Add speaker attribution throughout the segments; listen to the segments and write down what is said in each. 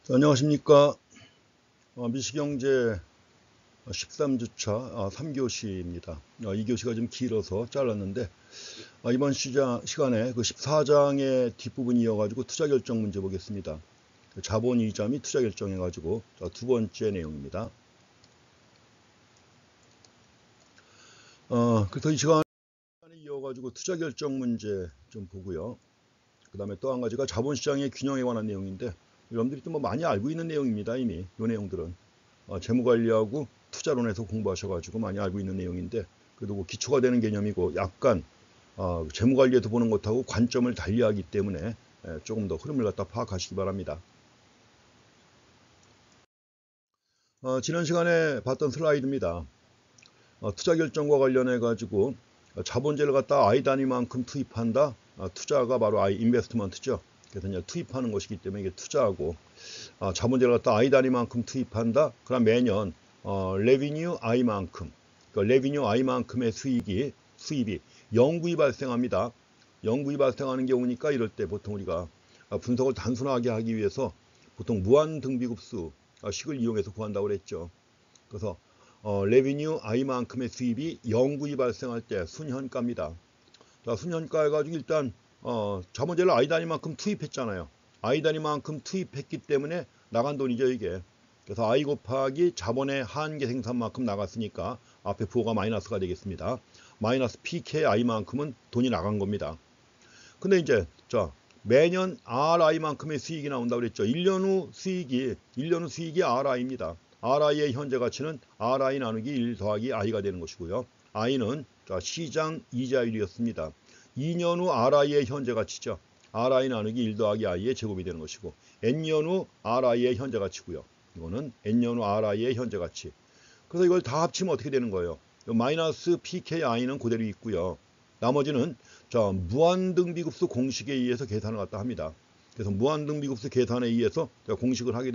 Speaker 1: 안녕하십니까. 미시경제 13주차 3교시입니다. 2교시가 좀 길어서 잘랐는데 이번 시간에 그 14장의 뒷부분이 이어가지고 투자결정 문제 보겠습니다. 자본이자 및 투자결정해가지고 두 번째 내용입니다. 그래서 이 시간에 이어가지고 투자결정 문제 좀 보고요. 그 다음에 또 한 가지가 자본시장의 균형에 관한 내용인데 여러분들이 또 뭐 많이 알고 있는 내용입니다. 이미 이 내용들은 재무관리하고 투자론에서 공부하셔가지고 많이 알고 있는 내용인데 그래도 뭐 기초가 되는 개념이고 약간 재무관리에서 보는 것하고 관점을 달리하기 때문에 조금 더 흐름을 갖다 파악하시기 바랍니다. 지난 시간에 봤던 슬라이드입니다. 투자결정과 관련해 가지고 자본재를 갖다 I 단위만큼 투입한다. 투자가 바로 I 인베스트먼트죠. 그래서 이제 투입하는 것이기 때문에 이게 투자하고 자본재를 갖다 I 단위만큼 투입한다. 그럼 매년 레비뉴 I만큼, 그러니까 레비뉴 I만큼의 수입이 영구히 발생합니다. 영구히 발생하는 경우니까 이럴 때 보통 우리가 분석을 단순하게 하기 위해서 보통 무한등비급수 식을 이용해서 구한다고 그랬죠. 그래서 레비뉴 I만큼의 수입이 영구히 발생할 때 순현가입니다. 자, 순현가 해가지고 일단 자본재를 I 단위만큼 투입했잖아요. I 단위만큼 투입했기 때문에 나간 돈이죠, 이게. 그래서 I 곱하기 자본의 한계 생산만큼 나갔으니까 앞에 부호가 마이너스가 되겠습니다. 마이너스 PKI만큼은 돈이 나간 겁니다. 근데 이제 매년 RI만큼의 수익이 나온다고 그랬죠. 1년 후 수익이 RI입니다. RI의 현재 가치는 RI 나누기 1 더하기 I가 되는 것이고요. I는 시장 이자율이었습니다. 2년 후 RI의 현재 가치죠. RI 나누기 1 더하기 I의 제곱이 되는 것이고 N년 후 RI의 현재 가치고요. 이거는 N년 후 RI의 현재 가치. 그래서 이걸 다 합치면 어떻게 되는 거예요? 마이너스 PKI는 그대로 있고요. 나머지는 무한등비급수 공식에 의해서 계산을 갖다 합니다. 그래서 무한등비급수 계산에 의해서 공식을 구하게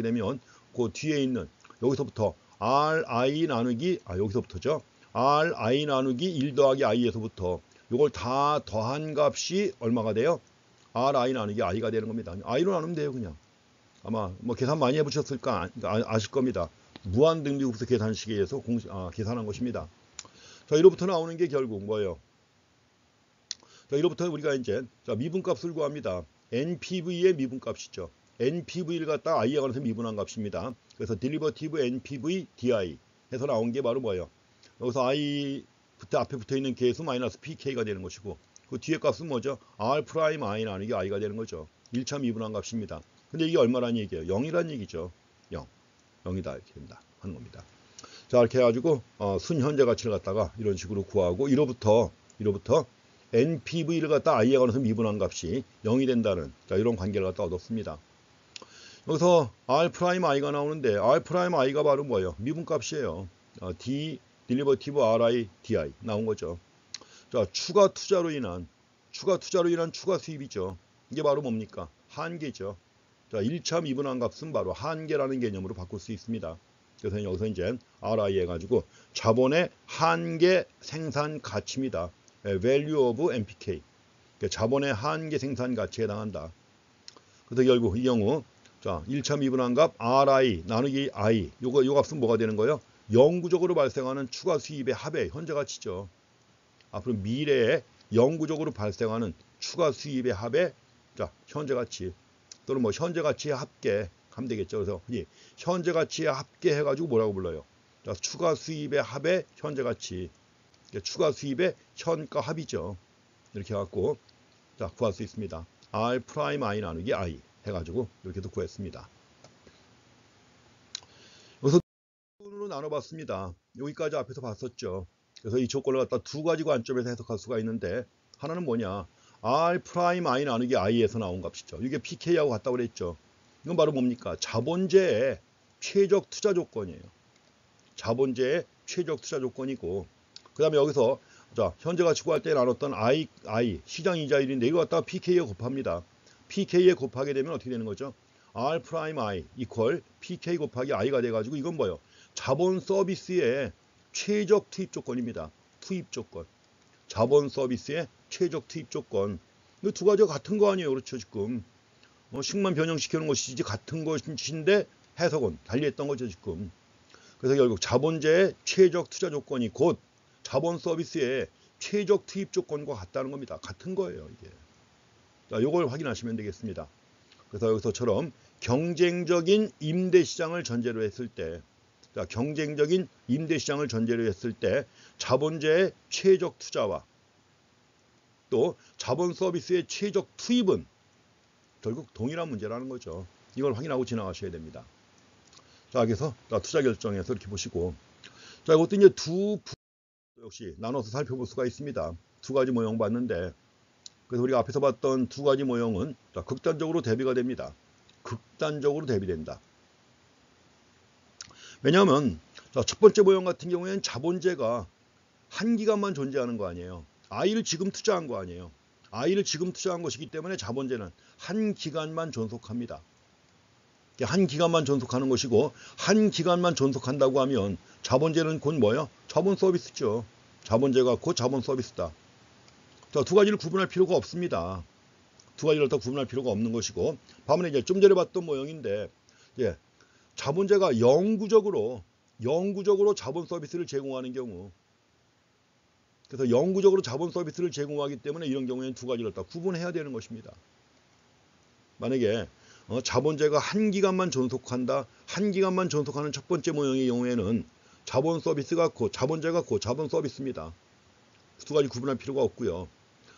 Speaker 1: 되면 그 뒤에 있는 여기서부터 RI 나누기 여기서부터죠. RI 나누기 1 더하기 I에서부터 이걸 다 더한 값이 얼마가 돼요? RI 나누기 I가 되는 겁니다. I로 나누면 돼요, 그냥. 아마 뭐 계산 많이 해보셨을까 아실 겁니다. 무한등비급수 계산식에 의해서 계산한 것입니다. 자, 이로부터 나오는 게 결국 뭐예요? 자, 이로부터 우리가 이제 미분값을 구합니다. NPV의 미분값이죠. NPV를 갖다 I에 관해서 미분한 값입니다. 그래서 derivative NPV DI 해서 나온 게 바로 뭐예요? 여기서 I 앞에 붙어 있는 계수 마이너스 PK가 되는 것이고 그 뒤에 값은 뭐죠? R 프라임 I 나누기 I가 되는 거죠. 1차 미분한 값입니다. 근데 이게 얼마란 얘기예요? 0이란 얘기죠. 0이다 이렇게 된다 하는 겁니다. 자, 이렇게 해가지고 순현재 가치를 갖다가 이런 식으로 구하고 이로부터 NPV를 갖다 I에 관해서 미분한 값이 0이 된다는 이런 관계를 갖다 얻었습니다. 여기서 R'I가 나오는데 R'I가 바로 뭐예요? 미분값이에요. derivative RI DI 나온 거죠. 자, 추가 투자로 인한 추가 수입이죠. 이게 바로 뭡니까? 한계죠. 자, 1차 미분한 값은 바로 한계라는 개념으로 바꿀 수 있습니다. 그래서 여기서 이제 RI 해가지고 자본의 한계 생산 가치입니다. Value of MPK. 자본의 한계 생산 가치에 해당한다. 그래서 결국 이 경우 1차 미분한 값 RI 나누기 I 요 값은 뭐가 되는 거예요? 영구적으로 발생하는 추가 수입의 합의 현재 가치죠. 앞으로 미래에 영구적으로 발생하는 추가 수입의 합의 현재 가치 또는 뭐 현재 가치의 합계 하면 되겠죠. 그래서 현재 가치의 합계 해가지고 뭐라고 불러요? 추가 수입의 합의 현재 가치. 추가 수입의 현가 합이죠. 이렇게 해갖고 구할 수 있습니다. R 프라임 I 나누기 I 해가지고 이렇게도 구했습니다. 여기서 조건으로 나눠봤습니다. 여기까지 앞에서 봤었죠. 그래서 이 조건을 갖다 두 가지 관점에서 해석할 수가 있는데 하나는 뭐냐? R 프라임 I 나누기 I에서 나온 값이죠. 이게 PK하고 같다고 그랬죠. 이건 바로 뭡니까? 자본재의 최적 투자 조건이에요. 자본재의 최적 투자 조건이고 그 다음에 여기서 현재 가치 구할 때 나눴던 I 시장 이자율인데 이거 갖다가 PK에 곱합니다. PK에 곱하게 되면 어떻게 되는 거죠? R 프라임 I 이퀄 PK 곱하기 I가 돼가지고 이건 뭐예요? 자본 서비스의 최적 투입 조건입니다. 투입 조건. 자본 서비스의 최적 투입 조건. 이 두 가지가 같은 거 아니에요. 그렇죠, 지금. 식만 변형시키는 것이지 같은 것인데 해석은 달리했던 거죠 지금. 그래서 결국 자본제의 최적 투자 조건이 곧 자본 서비스의 최적 투입 조건과 같다는 겁니다. 같은 거예요 이게. 자, 요걸 확인하시면 되겠습니다. 그래서 여기서처럼 경쟁적인 임대 시장을 전제로 했을 때, 자, 경쟁적인 임대 시장을 전제로 했을 때 자본제의 최적 투자와 또 자본 서비스의 최적 투입은 결국 동일한 문제라는 거죠. 이걸 확인하고 지나가셔야 됩니다. 자, 그래서 투자 결정에서 이렇게 보시고, 자, 이것도 이제 역시 나눠서 살펴볼 수가 있습니다. 두 가지 모형 봤는데, 그래서 우리가 앞에서 봤던 두 가지 모형은 극단적으로 대비가 됩니다. 극단적으로 대비된다. 왜냐하면 첫 번째 모형 같은 경우에는 자본제가 한 기간만 존재하는 거 아니에요. I를 지금 투자한 거 아니에요. I를 지금 투자한 것이기 때문에 자본제는 한 기간만 존속합니다. 한 기간만 존속하는 것이고, 한 기간만 존속한다고 하면 자본제는 곧 뭐예요? 자본 서비스죠. 자본제가 곧 자본 서비스다. 자, 두 가지를 구분할 필요가 없습니다. 두 가지를 다 구분할 필요가 없는 것이고, 반면에 이제 좀 전에 봤던 모형인데, 예, 자본제가 영구적으로 자본 서비스를 제공하는 경우, 그래서 영구적으로 자본 서비스를 제공하기 때문에 이런 경우에는 두 가지를 다 구분해야 되는 것입니다. 만약에 자본제가 한 기간만 존속한다, 한 기간만 존속하는 첫 번째 모형의 경우에는 자본 서비스가 곧 자본제가 곧 자본 서비스입니다. 두 가지 구분할 필요가 없고요.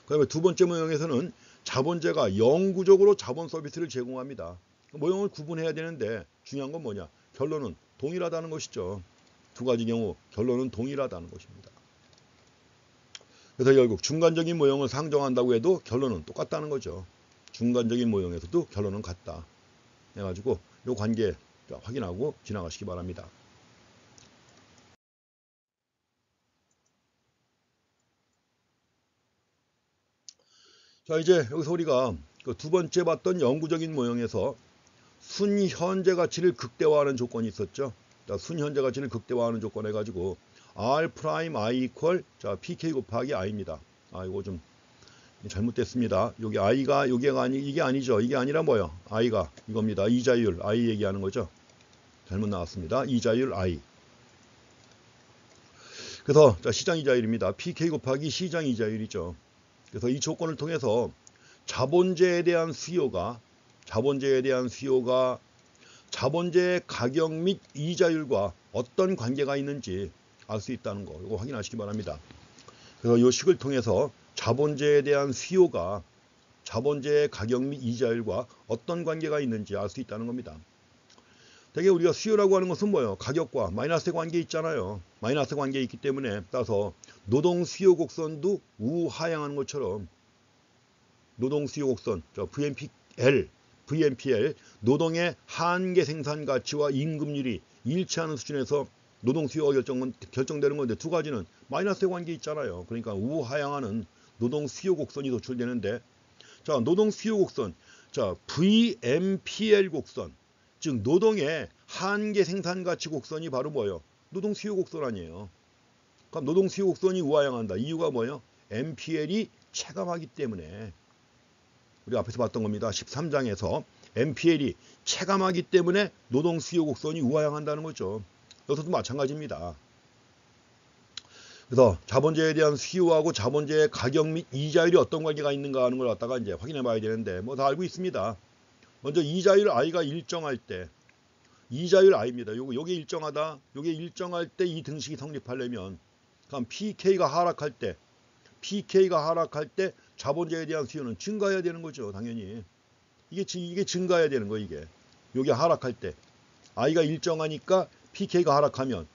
Speaker 1: 그다음에 두 번째 모형에서는 자본제가 영구적으로 자본 서비스를 제공합니다. 모형을 구분해야 되는데 중요한 건 뭐냐? 결론은 동일하다는 것이죠. 두 가지 경우 결론은 동일하다는 것입니다. 그래서 결국 중간적인 모형을 상정한다고 해도 결론은 똑같다는 거죠. 중간적인 모형에서도 결론은 같다. 해가지고 이 관계 확인하고 지나가시기 바랍니다. 자, 이제 여기서 우리가 두 번째 봤던 영구적인 모형에서 순현재 가치를 극대화하는 조건이 있었죠. 자, 순현재 가치를 극대화하는 조건 해가지고 R 프라임 I 이퀄 PK 곱하기 I입니다. 이거 좀 잘못됐습니다. 여기 I가 이게 아니죠. 이게 아니라 뭐요? I가 이겁니다. 이자율 I 얘기하는 거죠. 잘못 나왔습니다. 이자율 I. 그래서 시장 이자율입니다. PK 곱하기 시장 이자율이죠. 그래서 이 조건을 통해서 자본제에 대한 수요가 자본제의 가격 및 이자율과 어떤 관계가 있는지 알 수 있다는 거, 이거 확인하시기 바랍니다. 그래서 이 식을 통해서 자본제에 대한 수요가 자본제의 가격 및 이자율과 어떤 관계가 있는지 알 수 있다는 겁니다. 되게 우리가 수요라고 하는 것은 뭐예요? 가격과 마이너스 관계 있잖아요. 마이너스 관계 있기 때문에 따라서 노동 수요 곡선도 우하향하는 것처럼 노동 수요 곡선 VMPL 노동의 한계 생산 가치와 임금률이 일치하는 수준에서 노동 수요가 결정되는 건데 두 가지는 마이너스 관계 있잖아요. 그러니까 우하향하는 노동 수요 곡선이 도출되는데, 자, 노동 수요 곡선, 자, VMPL 곡선, 즉 노동의 한계 생산 가치 곡선이 바로 뭐예요? 노동 수요 곡선 아니에요. 그럼 노동 수요 곡선이 우하향한다. 이유가 뭐예요? MPL이 체감하기 때문에. 우리 앞에서 봤던 겁니다. 13장에서 MPL이 체감하기 때문에 노동 수요 곡선이 우하향한다는 거죠. 여기서도 마찬가지입니다. 그래서 자본제에 대한 수요하고 자본제의 가격 및 이자율이 어떤 관계가 있는가 하는 걸 갖다가 이제 확인해 봐야 되는데, 뭐 다 알고 있습니다. 먼저 이자율 I가 일정할 때, 이자율 I입니다. 요게 일정하다. 요게 일정할 때 이 등식이 성립하려면, 그럼 PK가 하락할 때 자본제에 대한 수요는 증가해야 되는 거죠. 당연히. 이게 증가해야 되는 거예요. 요게 하락할 때. I가 일정하니까 PK가 하락하면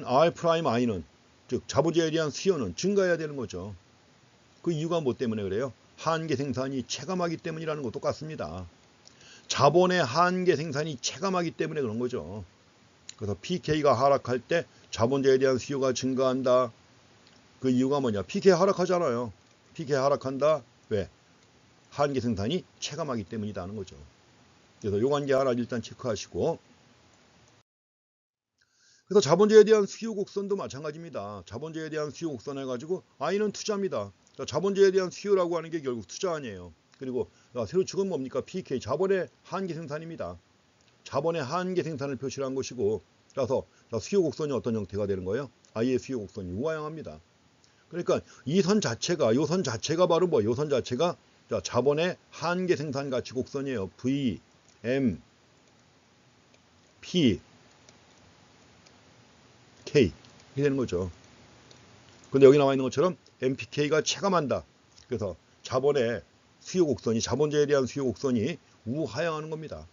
Speaker 1: R 프라임 I는, 즉 자본제에 대한 수요는 증가해야 되는 거죠. 그 이유가 뭐 때문에 그래요? 한계 생산이 체감하기 때문이라는 거 똑같습니다. 자본의 한계 생산이 체감하기 때문에 그런 거죠. 그래서 PK가 하락할 때 자본제에 대한 수요가 증가한다. 그 이유가 뭐냐? PK 하락하잖아요. PK 하락한다. 왜? 한계 생산이 체감하기 때문이라는 거죠. 그래서 요 관계 하나 일단 체크하시고, 그래서 자본제에 대한 수요 곡선도 마찬가지입니다. 자본제에 대한 수요 곡선 해가지고 I는 투자입니다. 자본제에 대한 수요라고 하는 게 결국 투자 아니에요. 그리고 자, 세로축은 뭡니까? PK, 자본의 한계 생산입니다. 자본의 한계 생산을 표시한 것이고, 따라서 수요 곡선이 어떤 형태가 되는 거예요? I의 수요 곡선이 우하향합니다. 그러니까 이 선 자체가, 요 선 자체가 바로 뭐, 요 선 자체가 자, 자본의 한계 생산 가치 곡선이에요. V, M, P, K 이렇게 되는 거죠. 근데 여기 나와 있는 것처럼 MPK가 체감한다. 그래서 자본의 수요 곡선이, 자본재에 대한 수요 곡선이 우하향하는 겁니다.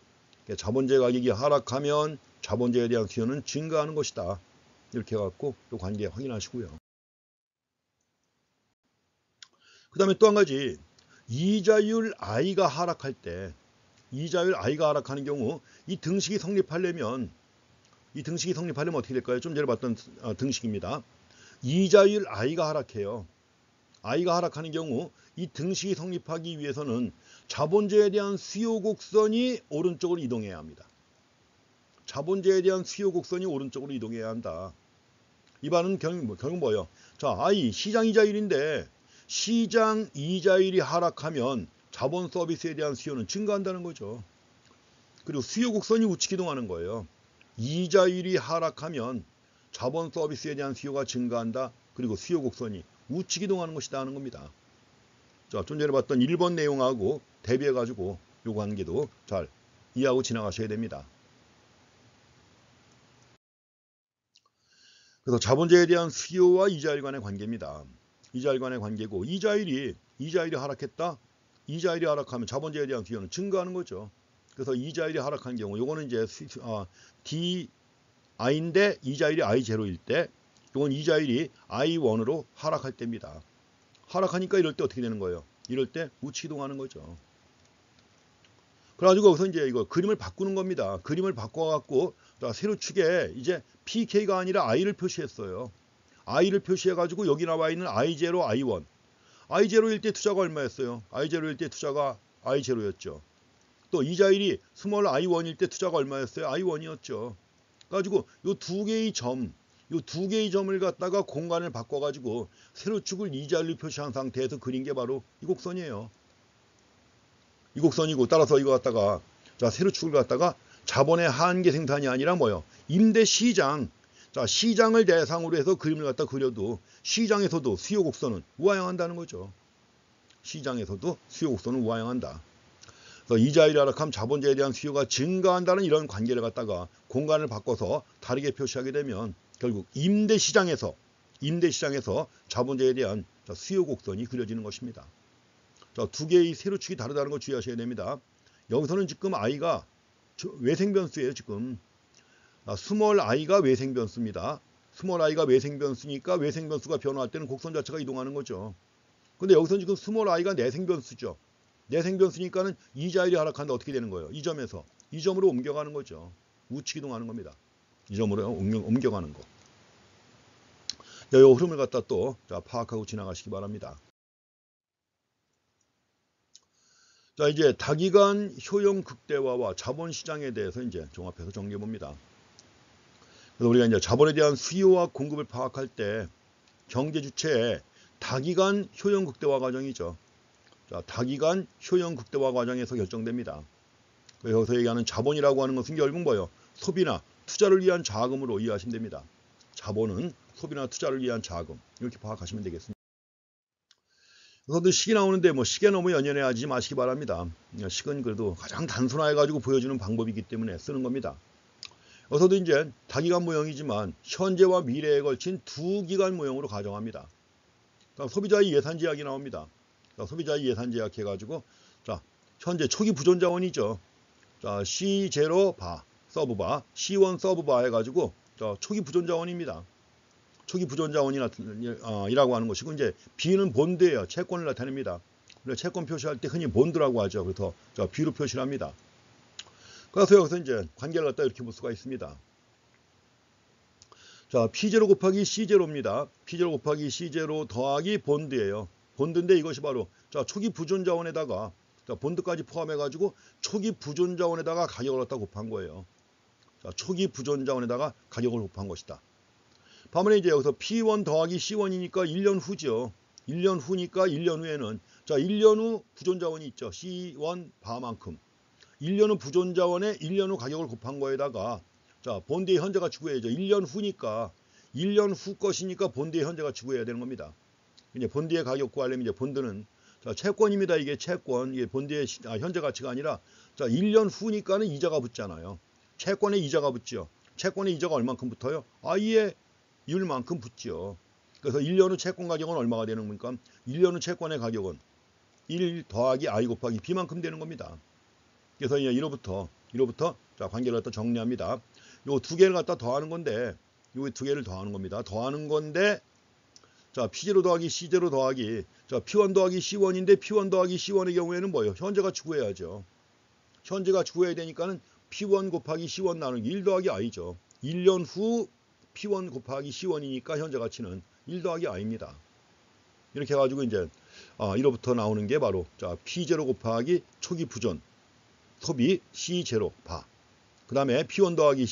Speaker 1: 자본재 가격이 하락하면 자본재에 대한 수요는 증가하는 것이다. 이렇게 해갖고 또 관계 확인하시고요. 그 다음에 또 한 가지, 이자율 I가 하락할 때, 이자율 I가 하락하는 경우 이 등식이 성립하려면 어떻게 될까요? 좀 전에 봤던 등식입니다. 이자율 I가 하락해요. I가 하락하는 경우 이 등식이 성립하기 위해서는 자본재에 대한 수요 곡선이 오른쪽으로 이동해야 합니다. 자본재에 대한 수요 곡선이 오른쪽으로 이동해야 한다. 이 말은 결국 뭐예요? 자, I 시장 이자율인데 시장 이자율이 하락하면 자본 서비스에 대한 수요는 증가한다는 거죠. 그리고 수요 곡선이 우측 이동하는 거예요. 이자율이 하락하면 자본 서비스에 대한 수요가 증가한다. 그리고 수요 곡선이 우측 이동하는 것이다 하는 겁니다. 자, 좀 전에 봤던 1번 내용하고 대비해가지고 요 관계도 잘 이해하고 지나가셔야 됩니다. 그래서 자본재에 대한 수요와 이자율 간의 관계입니다. 이자율 간의 관계고, 이자율이 하락했다. 이자율이 하락하면 자본재에 대한 수요는 증가하는 거죠. 그래서 이자율이 하락한 경우, 요거는 이제 DI인데 이자율이 I0일 때, 요건 이자율이 I1으로 하락할 때입니다. 하락하니까 이럴 때 어떻게 되는 거예요? 이럴 때 우측 이동하는 거죠. 그래가지고 여기서 이제 이거 그림을 바꾸는 겁니다. 그림을 바꿔갖고 세로축에 이제 PK가 아니라 I를 표시했어요. I를 표시해가지고 여기 나와 있는 I0, I1. I0일 때 투자가 얼마였어요? I0일 때 투자가 I0였죠. 또 이자율이 스몰 I1일 때 투자가 얼마였어요? I1이었죠. 그래가지고 요 두 개의 점을 갖다가 공간을 바꿔가지고 세로축을 이자율로 표시한 상태에서 그린 게 바로 이 곡선이에요. 이 곡선이고, 따라서 이거 갖다가 세로축을 갖다가 자본의 한계 생산이 아니라 뭐요? 임대 시장. 자, 시장을 대상으로 해서 그림을 갖다 그려도 시장에서도 수요 곡선은 우하향한다는 거죠. 시장에서도 수요 곡선은 우하향한다. 그래서 이자율이 하락하면 자본재에 대한 수요가 증가한다는 이런 관계를 갖다가 공간을 바꿔서 다르게 표시하게 되면 결국 임대 시장에서 자본재에 대한 수요 곡선이 그려지는 것입니다. 자, 두 개의 세로축이 다르다는 거 주의하셔야 됩니다. 여기서는 지금 I가 외생변수예요. 지금 스몰 I가 외생변수입니다. 스몰 I가 외생변수니까 외생변수가 변화할 때는 곡선 자체가 이동하는 거죠. 근데 여기서는 지금 스몰 I가 내생변수죠. 내생변수니까는 이자율이 하락하는데 어떻게 되는 거예요? 이 점으로 옮겨가는 거죠. 우측 이동하는 겁니다. 이 점으로 옮겨가는 거. 이 흐름을 갖다 또 파악하고 지나가시기 바랍니다. 자, 이제 다기간 효용 극대화와 자본시장에 대해서 이제 종합해서 정리해 봅니다. 그래서 우리가 이제 자본에 대한 수요와 공급을 파악할 때 경제 주체의 다기간 효용 극대화 과정이죠. 자, 다기간 효용 극대화 과정에서 결정됩니다. 여기서 얘기하는 자본이라고 하는 것은 결국 뭐예요? 소비나 투자를 위한 자금으로 이해하시면 됩니다. 자본은 소비나 투자를 위한 자금, 이렇게 파악하시면 되겠습니다. 그래서 식이 나오는데 식에 너무 연연해하지 마시기 바랍니다. 식은 그래도 가장 단순화해가지고 보여주는 방법이기 때문에 쓰는 겁니다. 여기서도 이제 다기간 모형이지만 현재와 미래에 걸친 두 기간 모형으로 가정합니다. 소비자의 예산 제약이 나옵니다. 소비자의 예산 제약 해가지고 현재 초기 부존 자원이죠. C0 바 서브 바 C1 서브 바 해가지고 초기 부존 자원입니다. 초기 부존 자원이라고 하는 것이고, 이제 B는 본드예요. 채권을 나타냅니다. 그래서 채권 표시할 때 흔히 본드라고 하죠. 그래서 B로 표시를 합니다. 그래서 여기서 이제 관계를 갖다 이렇게 볼 수가 있습니다. 자, P0 곱하기 C0입니다. P0 곱하기 C0 더하기 본드예요. 본드인데 이것이 바로 초기 부존 자원에다가 본드까지 포함해가지고 초기 부존 자원에다가 가격을 갖다 곱한 거예요. 초기 부존 자원에다가 가격을 곱한 것이다. 반면에 이제 여기서 P1 더하기 C1이니까 1년 후죠. 1년 후니까 1년 후에는 자, 1년 후 부존자원이 있죠. C1 바만큼. 1년 후 부존자원에 1년 후 가격을 곱한 거에다가 자, 본드의 현재 가치 구해야죠. 1년 후니까 1년 후 것이니까 본드의 현재 가치 구해야 되는 겁니다. 이제 본드의 가격 구하려면 이제 본드는 자, 채권입니다. 이게 채권. 이게 본드의 현재 가치가 아니라 자, 1년 후니까는 이자가 붙잖아요. 채권에 이자가 붙죠. 채권의 이자가 얼만큼 붙어요? I의 율만큼 붙죠. 그래서 1년 후 채권 가격은 얼마가 되는 겁니까? 1년 후 채권의 가격은 1 더하기 I 곱하기 B만큼 되는 겁니다. 그래서 이제 1호부터 자, 관계를 갖다 정리합니다. 요 두 개를 갖다 더하는 건데 요 두 개를 더하는 겁니다. 더하는 건데 자, P0 더하기 C0 더하기 자, P1 더하기 C1인데 P1 더하기 C1의 경우에는 뭐예요? 현재 가치 구해야죠. 현재 가치 구해야 되니까는 P1 곱하기 C1 나누기 1 더하기 I죠. 1년 후 P1 곱하기 C1이니까 현재 가치는 1 더하기 I입니다. 이렇게 해가지고 이제 1호부터 나오는 게 바로 자, P0 곱하기 초기 부존 소비 C0 바. 그 다음에 P1 더하기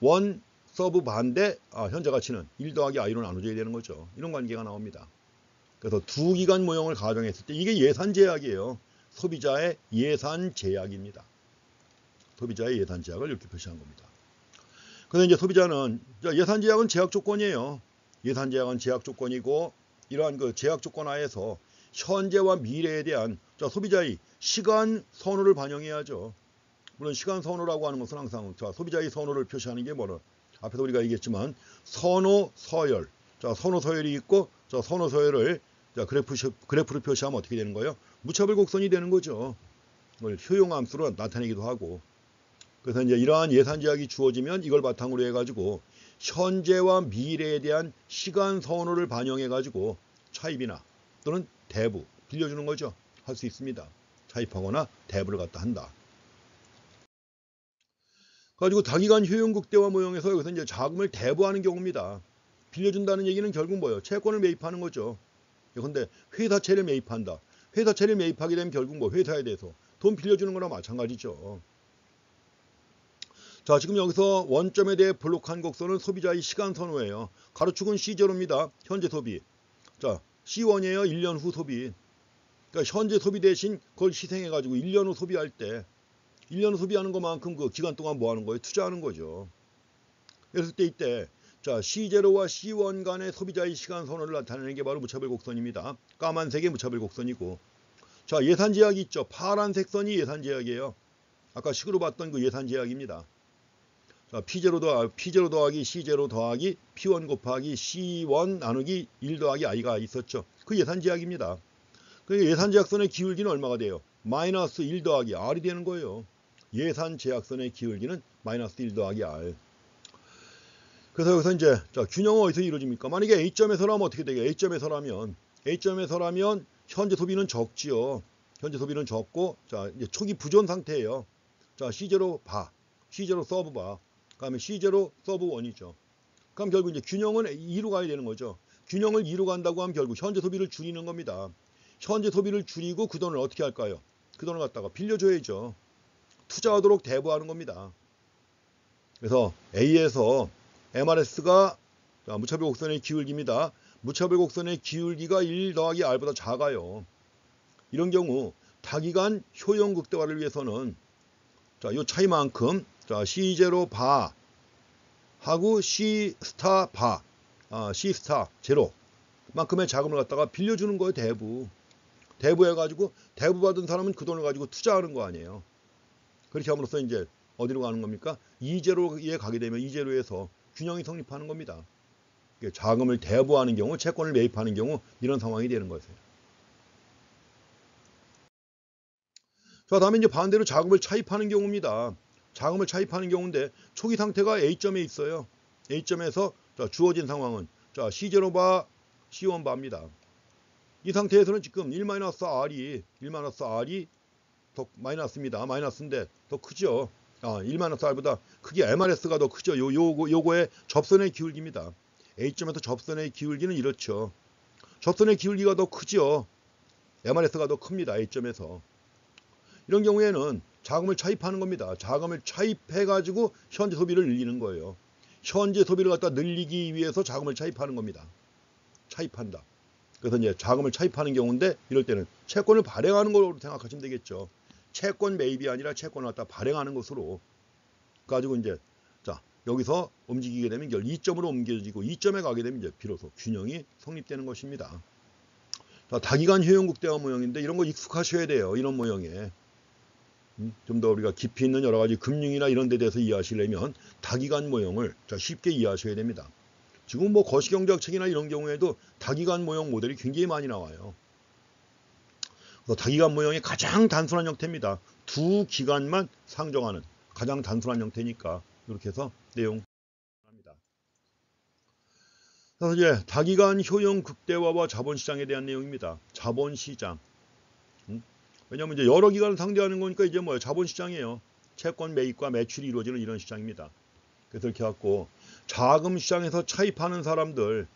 Speaker 1: C1 서브 반대 현재 가치는 1 더하기 I로 나눠줘야 되는 거죠. 이런 관계가 나옵니다. 그래서 두 기간 모형을 가정했을 때 이게 예산 제약이에요. 소비자의 예산 제약입니다. 소비자의 예산 제약을 이렇게 표시한 겁니다. 그래서 이제 소비자는 예산 제약은 제약 조건이에요. 예산 제약은 제약 조건이고 이러한 그 제약 조건 하에서 현재와 미래에 대한 소비자의 시간 선호를 반영해야죠. 물론 시간 선호라고 하는 것은 항상 소비자의 선호를 표시하는 게 뭐는 앞에서 우리가 얘기했지만 선호 서열. 자, 선호 서열이 있고 선호 서열을 자, 그래프로 표시하면 어떻게 되는 거예요? 무차별 곡선이 되는 거죠. 이걸 효용함수로 나타내기도 하고. 그래서 이제 이러한 예산 제약이 주어지면 이걸 바탕으로 해가지고 현재와 미래에 대한 시간 선호를 반영해가지고 차입이나 또는 대부 빌려주는 거죠. 할 수 있습니다. 차입하거나 대부를 갖다 한다. 가지고 다기간 효용 극대화 모형에서 여기서 이제 자금을 대부하는 경우입니다. 빌려준다는 얘기는 결국 뭐예요? 채권을 매입하는 거죠. 근데 회사채를 매입한다. 회사채를 매입하게 되면 결국 뭐 회사에 대해서 돈 빌려주는 거나 마찬가지죠. 자, 지금 여기서 원점에 대해 블록한 곡선은 소비자의 시간 선호예요. 가로축은 C0입니다. 현재 소비. 자, C1이에요. 1년 후 소비. 그러니까 현재 소비 대신 그걸 희생해가지고 1년 후 소비할 때 1년 후 소비하는 것만큼 그 기간 동안 뭐 하는 거예요? 투자하는 거죠. 그랬을 때 이때 자, C0와 C1 간의 소비자의 시간 선호를 나타내는 게 바로 무차별 곡선입니다. 까만색의 무차별 곡선이고 자, 예산 제약이 있죠. 파란색 선이 예산 제약이에요. 아까 식으로 봤던 그 예산 제약입니다. 자, P0 더하기 C0 더하기 P1 곱하기 C1 나누기 1 더하기 I가 있었죠. 그 예산 제약입니다. 그 예산 제약선의 기울기는 얼마가 돼요? 마이너스 1 더하기 R이 되는 거예요. 예산 제약선의 기울기는 마이너스 1 더하기 R. 그래서 여기서 이제 자, 균형은 어디서 이루어집니까? 만약에 A점에서라면 어떻게 되게? A점에서라면 현재 소비는 적지요. 현재 소비는 적고 자, 이제 초기 부존 상태예요. 자, C0 바, C0 서브 바, 그다음에 C0 서브 1이죠. 그럼 결국 이제 균형은 2로 가야 되는 거죠. 균형을 2로 간다고 하면 결국 현재 소비를 줄이는 겁니다. 현재 소비를 줄이고 그 돈을 어떻게 할까요? 그 돈을 갖다가 빌려줘야죠. 투자하도록 대부하는 겁니다. 그래서 A에서 MRS가 무차별 곡선의 기울기입니다. 무차별 곡선의 기울기가 1 더하기 R보다 작아요. 이런 경우 다기간 효용 극대화를 위해서는 자, 요 차이만큼 자, C0 바 하고 C 스타 바 C 스타 제로 만큼의 자금을 갖다가 빌려주는 거예요. 대부해가지고 대부 받은 사람은 그 돈을 가지고 투자하는 거 아니에요. 그렇게 함으로써 이제 어디로 가는 겁니까? 이제로에 가게 되면 이제로에서 균형이 성립하는 겁니다. 자금을 대부하는 경우, 채권을 매입하는 경우 이런 상황이 되는 것이에요. 자, 다음에 이제 반대로 자금을 차입하는 경우입니다. 자금을 차입하는 경우인데 초기 상태가 A점에 있어요. A점에서 자, 주어진 상황은 자, C0 바, C1 바입니다. 이 상태에서는 지금 1-R이 더 마이너스입니다. 마이너스인데 더 크죠. 1-R보다 크게 MRS가 더 크죠. 요거의 접선의 기울기입니다. A점에서 접선의 기울기는 이렇죠. 접선의 기울기가 더 크죠. MRS가 더 큽니다. A점에서. 이런 경우에는 자금을 차입하는 겁니다. 자금을 차입해가지고 현재 소비를 늘리는 거예요. 현재 소비를 갖다 늘리기 위해서 자금을 차입하는 겁니다. 차입한다. 그래서 이제 자금을 차입하는 경우인데 이럴 때는 채권을 발행하는 걸로 생각하시면 되겠죠. 채권 매입이 아니라 채권을 갖다 발행하는 것으로 가지고 이제 자 여기서 움직이게 되면 결 2점으로 옮겨지고 2점에 가게 되면 이제 비로소 균형이 성립되는 것입니다. 자, 다기간 효용 극대화 모형인데 이런 거 익숙하셔야 돼요. 이런 모형에 좀 더 우리가 깊이 있는 여러 가지 금융이나 이런 데 대해서 이해하시려면 다기간 모형을 쉽게 이해하셔야 됩니다. 지금 뭐 거시경제학 책이나 이런 경우에도 다기간 모형 모델이 굉장히 많이 나와요. 그래서 다기간 모형의 가장 단순한 형태입니다. 두 기간만 상정하는 가장 단순한 형태니까 이렇게 해서 내용 합니다. 그래서 이제 다기간 효용 극대화와 자본시장에 대한 내용입니다. 자본시장. 왜냐하면 이제 여러 기간을 상대하는 거니까 이제 뭐예요? 자본시장이에요. 채권 매입과 매출이 이루어지는 이런 시장입니다. 그래서 이렇게 갖고 자금 시장에서 차입하는 사람들은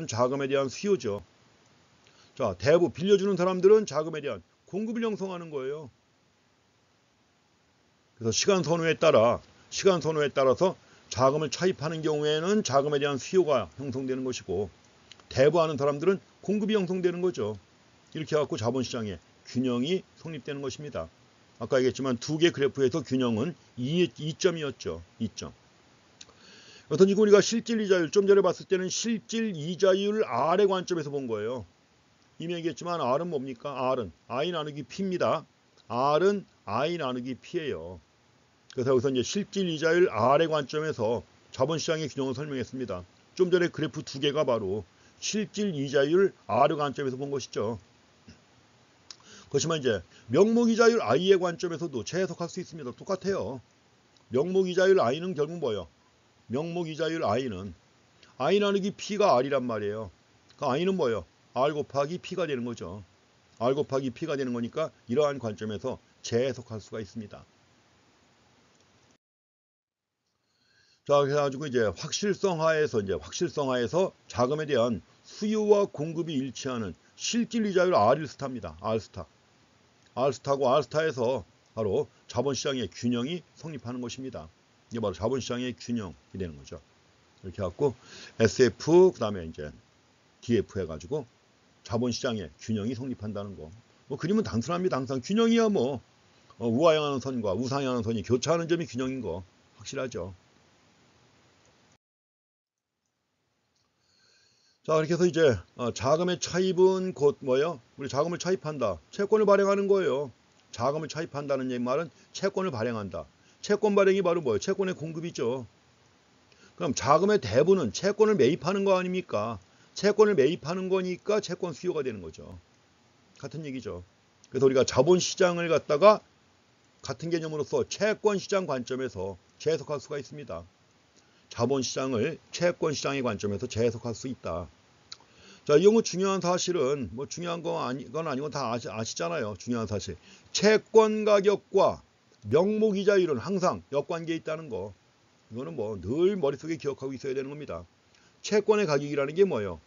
Speaker 1: 자금에 대한 수요죠. 자, 대부 빌려주는 사람들은 자금에 대한 공급을 형성하는 거예요. 그래서 시간 선호에 따라서 자금을 차입하는 경우에는 자금에 대한 수요가 형성되는 것이고 대부하는 사람들은 공급이 형성되는 거죠. 이렇게 해갖고 자본시장에 균형이 성립되는 것입니다. 아까 얘기했지만 두 개 그래프에서 균형은 2점이었죠. 2점. 여튼 지금 우리가 실질이자율 좀 전에 봤을 때는 실질이자율 R의 관점에서 본 거예요. 이미 얘기했지만 R은 뭡니까? R은 I 나누기 P입니다. R은 I 나누기 P예요. 그래서 여기서 이제 실질이자율 R의 관점에서 자본시장의 균형을 설명했습니다. 좀 전에 그래프 두 개가 바로 실질이자율 R 관점에서 본 것이죠. 그렇지만 이제 명목이자율 I의 관점에서도 재해석할 수 있습니다. 똑같아요. 명목이자율 I는 결국 뭐예요? 명목이자율 I는 I 나누기 P가 R이란 말이에요. 그 I는 뭐예요? R 곱하기 P가 되는 거죠. R 곱하기 P가 되는 거니까 이러한 관점에서 재해석할 수가 있습니다. 자, 그래가지고 이제 확실성하에서 자금에 대한 수요와 공급이 일치하는 실질이자율 R스타입니다. R스타고 R스타에서 바로 자본시장의 균형이 성립하는 것입니다. 이게 바로 자본시장의 균형이 되는 거죠. 이렇게 해갖고 SF 그다음에 이제 DF 해가지고 자본시장의 균형이 성립한다는 거. 뭐 그림은 단순합니다. 항상 균형이야 뭐 우하향하는 선과 우상향하는 선이 교차하는 점이 균형인 거 확실하죠. 자, 이렇게 해서 이제 자금의 차입은 곧 뭐예요? 우리 자금을 차입한다. 채권을 발행하는 거예요. 자금을 차입한다는 말은 채권을 발행한다. 채권 발행이 바로 뭐예요? 채권의 공급이죠. 그럼 자금의 대부는 채권을 매입하는 거 아닙니까? 채권을 매입하는 거니까 채권 수요가 되는 거죠. 같은 얘기죠. 그래서 우리가 자본시장을 갖다가 같은 개념으로서 채권시장 관점에서 재해석할 수가 있습니다. 자본시장을 채권시장의 관점에서 재해석할 수 있다. 자, 이 경우 중요한 사실은 뭐 중요한 건 아니고 다 아시잖아요. 중요한 사실. 채권 가격과 명목이자율은 항상 역관계에 있다는 거. 이거는 뭐 늘 머릿속에 기억하고 있어야 되는 겁니다. 채권의 가격이라는 게 뭐예요?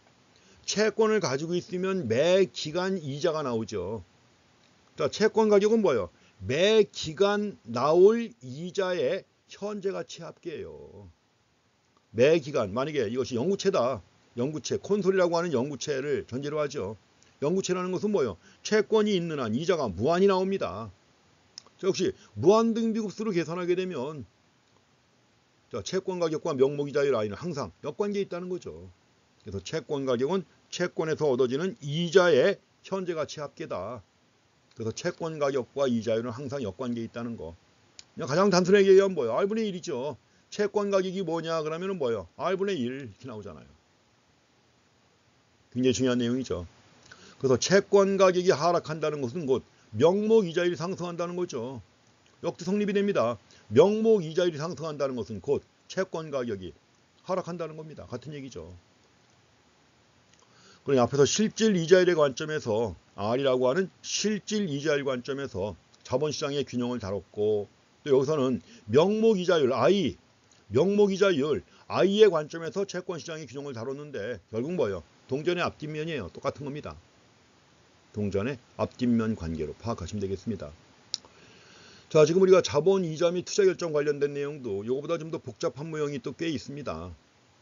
Speaker 1: 채권을 가지고 있으면 매 기간 이자가 나오죠. 자, 채권 가격은 뭐예요? 매 기간 나올 이자의 현재 가치 합계예요. 매 기간, 만약에 이것이 영구채다. 영구채, 콘솔이라고 하는 영구채를 전제로 하죠. 영구채라는 것은 뭐예요? 채권이 있는 한 이자가 무한히 나옵니다. 자, 역시 무한등비급수로 계산하게 되면 자, 채권 가격과 명목이자율 I는 항상 역관계에 있다는 거죠. 그래서 채권 가격은 채권에서 얻어지는 이자의 현재 가치 합계다. 그래서 채권 가격과 이자율은 항상 역관계에 있다는 거. 그냥 가장 단순하게 얘기하면 뭐예요? R분의 1이죠. 채권 가격이 뭐냐 그러면 뭐예요? R분의 1 이렇게 나오잖아요. 굉장히 중요한 내용이죠. 그래서 채권 가격이 하락한다는 것은 곧 명목 이자율이 상승한다는 거죠. 역도 성립이 됩니다. 명목 이자율이 상승한다는 것은 곧 채권 가격이 하락한다는 겁니다. 같은 얘기죠. 그러니 앞에서 실질 이자율의 관점에서 R이라고 하는 실질 이자율 관점에서 자본시장의 균형을 다뤘고 또 여기서는 명목 이자율 I, 명목 이자율 I의 관점에서 채권시장의 균형을 다뤘는데 결국 뭐예요? 동전의 앞뒷면이에요. 똑같은 겁니다. 동전의 앞뒷면 관계로 파악하시면 되겠습니다. 자, 지금 우리가 자본 이자 및 투자 결정 관련된 내용도 이거보다 좀 더 복잡한 모형이 또 꽤 있습니다.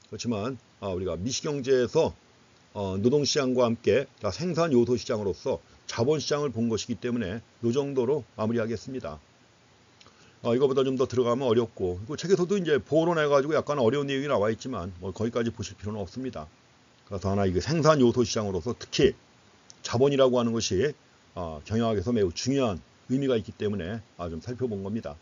Speaker 1: 그렇지만 우리가 미시경제에서 노동시장과 함께 생산 요소 시장으로서 자본시장을 본 것이기 때문에 이 정도로 마무리하겠습니다. 이거보다 좀 더 들어가면 어렵고, 그 책에서도 이제 보론해가지고 약간 어려운 내용이 나와 있지만 뭐 거기까지 보실 필요는 없습니다. 그래서 하나 이게 생산 요소 시장으로서 특히 자본이라고 하는 것이 경영학에서 매우 중요한 의미가 있기 때문에 좀 살펴본 겁니다.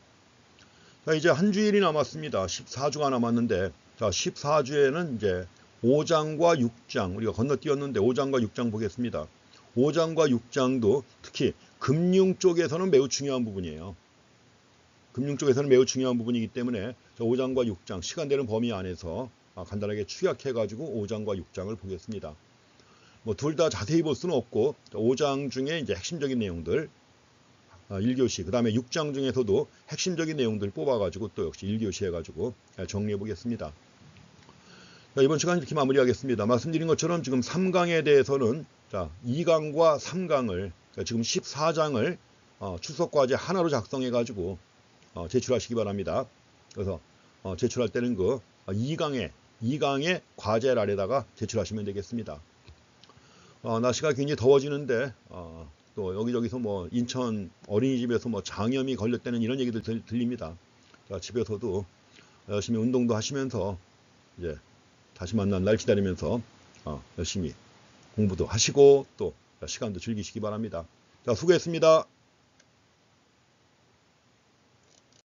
Speaker 1: 자, 이제 한 주일이 남았습니다. 14주가 남았는데, 자, 14주에는 이제 5장과 6장, 우리가 건너뛰었는데 5장과 6장 보겠습니다. 5장과 6장도 특히 금융 쪽에서는 매우 중요한 부분이에요. 금융 쪽에서는 매우 중요한 부분이기 때문에 5장과 6장, 시간되는 범위 안에서 간단하게 축약해가지고 5장과 6장을 보겠습니다. 뭐 둘 다 자세히 볼 수는 없고, 5장 중에 이제 핵심적인 내용들, 1교시, 그 다음에 6장 중에서도 핵심적인 내용들 뽑아가지고 또 역시 1교시 해가지고 정리해 보겠습니다. 자, 이번 시간 이렇게 마무리하겠습니다. 말씀드린 것처럼 지금 3강에 대해서는 2강과 3강을, 지금 14장을 출석과제 하나로 작성해가지고 제출하시기 바랍니다. 그래서 제출할 때는 그 2강의 과제 란에다가 제출하시면 되겠습니다. 날씨가 굉장히 더워지는데 또 여기저기서 뭐 인천 어린이집에서 뭐 장염이 걸렸다는 이런 얘기들 들립니다. 자, 집에서도 열심히 운동도 하시면서 이제 다시 만난 날 기다리면서 열심히 공부도 하시고 또 시간도 즐기시기 바랍니다. 자, 수고했습니다.